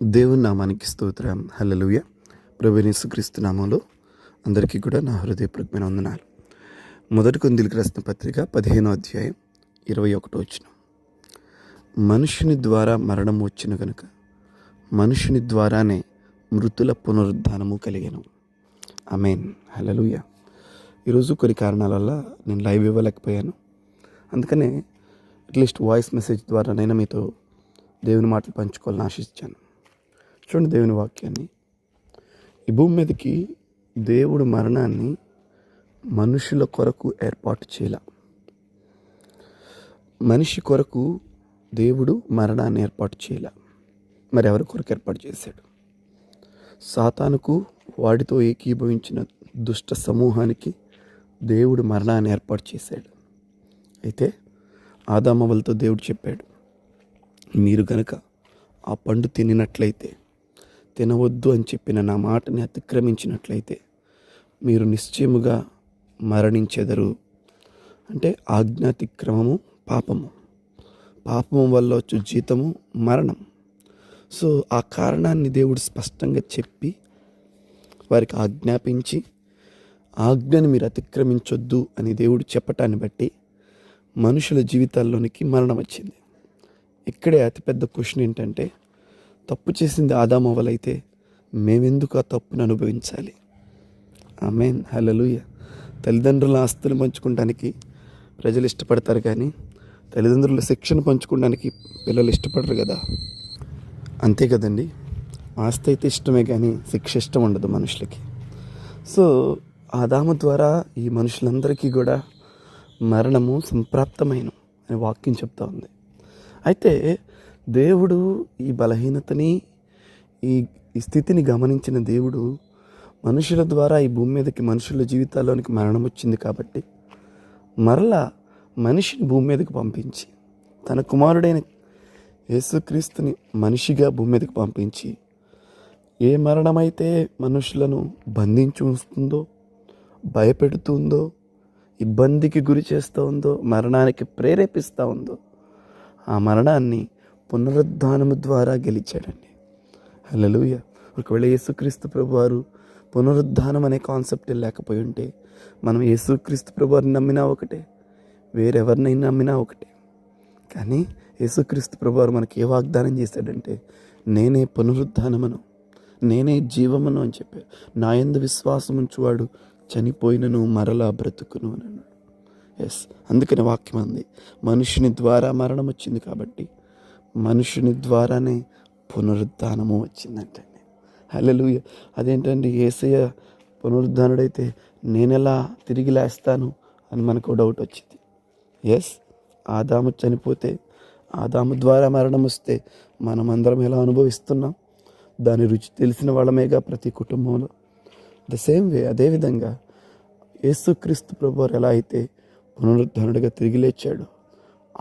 దేవుని నామానికి స్తోత్రం. హల్లెలూయా. ప్రభువైన యేసుక్రీస్తు నామంలో అందరికీ కూడా నా హృదయపూర్వకమైన వందనాలు. మొదటి కొరింథీయులకు రాసిన పత్రిక 15వ అధ్యాయం 21వ వచనం. మనుషుని ద్వారా మరణం వచ్చిన కనుక మనుషుని ద్వారానే మృతుల పునరుద్ధానము కలిగెను. ఆమేన్. హల్లెలూయా. ఈరోజు కొన్ని కారణాల వల్ల నేను లైవ్ ఇవ్వలేకపోయాను. అందుకనే అట్లీస్ట్ వాయిస్ మెసేజ్ ద్వారానైనా మీతో దేవుని మాటలు పంచుకోవాలని ఆశించాను. చూడండి దేవుని వాక్యాన్ని. ఈ భూమి మీదకి దేవుడు మరణాన్ని మనుషుల కొరకు ఏర్పాటు చేయాల. మనిషి కొరకు దేవుడు మరణాన్ని ఏర్పాటు చేయాల. మరి ఎవరి కొరకు ఏర్పాటు చేశాడు? సాతానుకు, వాడితో ఏకీభవించిన దుష్ట సమూహానికి దేవుడు మరణాన్ని ఏర్పాటు చేశాడు. అయితే ఆదామవ్వలతో దేవుడు చెప్పాడు, మీరు గనక ఆ పండు తినినట్లయితే, తినవద్దు అని చెప్పిన నా మాటని అతిక్రమించినట్లయితే మీరు నిశ్చయముగా మరణించెదరు. అంటే ఆజ్ఞాతిక్రమము పాపము వల్ల వచ్చు జీతము మరణం. సో ఆ కారణాన్ని దేవుడు స్పష్టంగా చెప్పి వారికి ఆజ్ఞాపించి, ఆజ్ఞని మీరు అతిక్రమించొద్దు అని దేవుడు చెప్పటాన్ని బట్టి మనుషుల జీవితాల్లోనికి మరణం వచ్చింది. ఇక్కడే అతిపెద్ద క్వశ్చన్ ఏంటంటే, తప్పు చేసింది ఆదామవ్వలైతే మేమెందుకు ఆ తప్పును అనుభవించాలి? ఆమేన్. హల్లెలూయా. తల్లిదండ్రుల ఆస్తులు పంచుకోవడానికి ప్రజలు ఇష్టపడతారు, కానీ తల్లిదండ్రుల శిక్షను పంచుకోవడానికి పిల్లలు ఇష్టపడరు కదా. అంతే కదండి. ఆస్తి అయితే ఇష్టమే, కానీ శిక్ష ఇష్టం ఉండదు మనుషులకి. సో ఆదాము ద్వారా ఈ మనుషులందరికీ కూడా మరణము సంప్రాప్తమైన అని వాక్యం చెప్తా ఉంది. అయితే దేవుడు ఈ బలహీనతని, ఈ స్థితిని గమనించిన దేవుడు మనుషుల ద్వారా ఈ భూమి మీదకి మనుషుల జీవితాల్లోనికి మరణం వచ్చింది కాబట్టి మరలా మనిషిని భూమి మీదకి పంపించి, తన కుమారుడైన యేసుక్రీస్తుని మనిషిగా భూమి మీదకి పంపించి, ఏ మరణమైతే మనుషులను బంధించి ఉంచుతుందో, భయపెడుతుందో, ఇబ్బందికి గురి చేస్తూ ఉందో, మరణానికి ప్రేరేపిస్తూ ఉందో, ఆ మరణాన్ని పునరుద్ధానము ద్వారా గెలిచాడండి. హల్లెలూయా. ఒకవేళ యేసుక్రీస్తు ప్రభువారు పునరుద్ధానం అనే కాన్సెప్ట్ లేకపోయి ఉంటే మనం యేసుక్రీస్తు ప్రభువారిని నమ్మినా ఒకటే, వేరెవరినైనా నమ్మినా ఒకటే. కానీ యేసుక్రీస్తు ప్రభువారు మనకి ఏ వాగ్దానం చేశాడంటే, నేనే పునరుద్ధానమును, నేనే జీవమును అని చెప్పారు. నా యందు విశ్వాసం ఉంచువాడు చనిపోయినను మరలా బ్రతుకును అని అన్నాడు. ఎస్, అందుకని వాక్యం అంది, మనుషుని ద్వారా మరణం వచ్చింది కాబట్టి మనుషుని ద్వారానే పునరుద్ధానము వచ్చిందంటండి. హల్లెలూయా. అదేంటండి, యేసయ్య పునరుద్ధానుడైతే నేనెలా తిరిగి లేస్తాను అని మనకు డౌట్ వచ్చింది. ఎస్, ఆదాము చనిపోతే, ఆదాము ద్వారా మరణం వస్తే మనమందరం ఎలా అనుభవిస్తున్నాం? దాని రుచి తెలిసిన వాళ్ళమేగా ప్రతి కుటుంబంలో. ద సేమ్ వే, అదేవిధంగా యేసుక్రీస్తు ప్రభువారు ఎలా అయితే పునరుద్ధానుడిగా తిరిగి లేచాడు,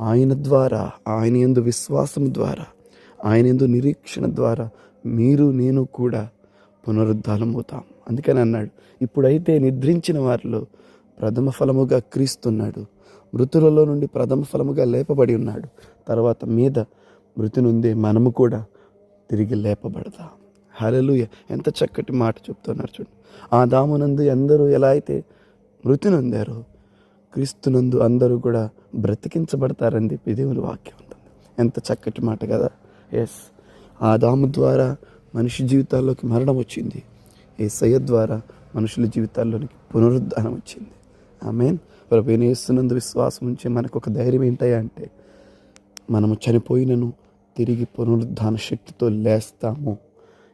ఆయన ద్వారా, ఆయన యందు విశ్వాసం ద్వారా, ఆయన యందు నిరీక్షణ ద్వారా మీరు నేను కూడా పునరుద్ధానం అవుతాం. అందుకని అన్నాడు, ఇప్పుడైతే నిద్రించిన వారిలో ప్రథమ ఫలముగా క్రీస్తున్నాడు, మృతులలో నుండి ప్రథమ ఫలముగా లేపబడి ఉన్నాడు, తర్వాత మీద మృతి నుండి మనము కూడా తిరిగి లేపబడతాం. హల్లెలూయా. ఎంత చక్కటి మాట చెప్తున్నారు చూడండి. ఆదామునందు అందరూ ఎలా అయితే మృతి నొందారో, క్రీస్తునందు అందరూ కూడా బ్రతికించబడతారని చెప్పి దేవుని వాక్యం ఉంటుంది. ఎంత చక్కటి మాట కదా. ఎస్, ఆదాము ద్వారా మనిషి జీవితాల్లోకి మరణం వచ్చింది, యేసయ్య ద్వారా మనుషుల జీవితాల్లోనికి పునరుద్ధానం వచ్చింది. ఆమేన్. ప్రభువైన యేసునందు విశ్వాసం ఉంచే మనకు ఒక ధైర్యం ఏంటయ్యా అంటే, మనము చనిపోయినను తిరిగి పునరుద్ధాన శక్తితో లేస్తాము.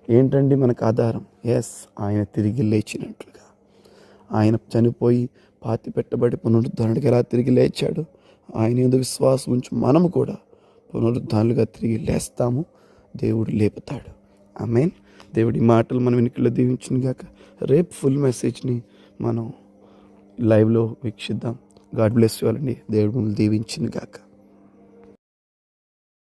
ఏంటండి మనకు ఆధారం? ఎస్, ఆయన తిరిగి లేచినట్లుగా. ఆయన చనిపోయి పాతి పెట్టబడి పునరుద్ధానుడికి ఎలా తిరిగి లేచాడు, ఆయన యందు విశ్వాసం ఉంచి మనము కూడా పునరుద్ధానులుగా తిరిగి లేస్తాము. దేవుడు లేపుతాడు. ఆమేన్. దేవుడి మాటలు మనం వెనుకల్లో దీవించును గాక. రేపు ఫుల్ మెసేజ్ని మనం లైవ్లో వీక్షిద్దాం. గాడ్ బ్లెస్ యు ఆల్ అండి. దేవుడు మిమ్మల్ని దీవించును గాక.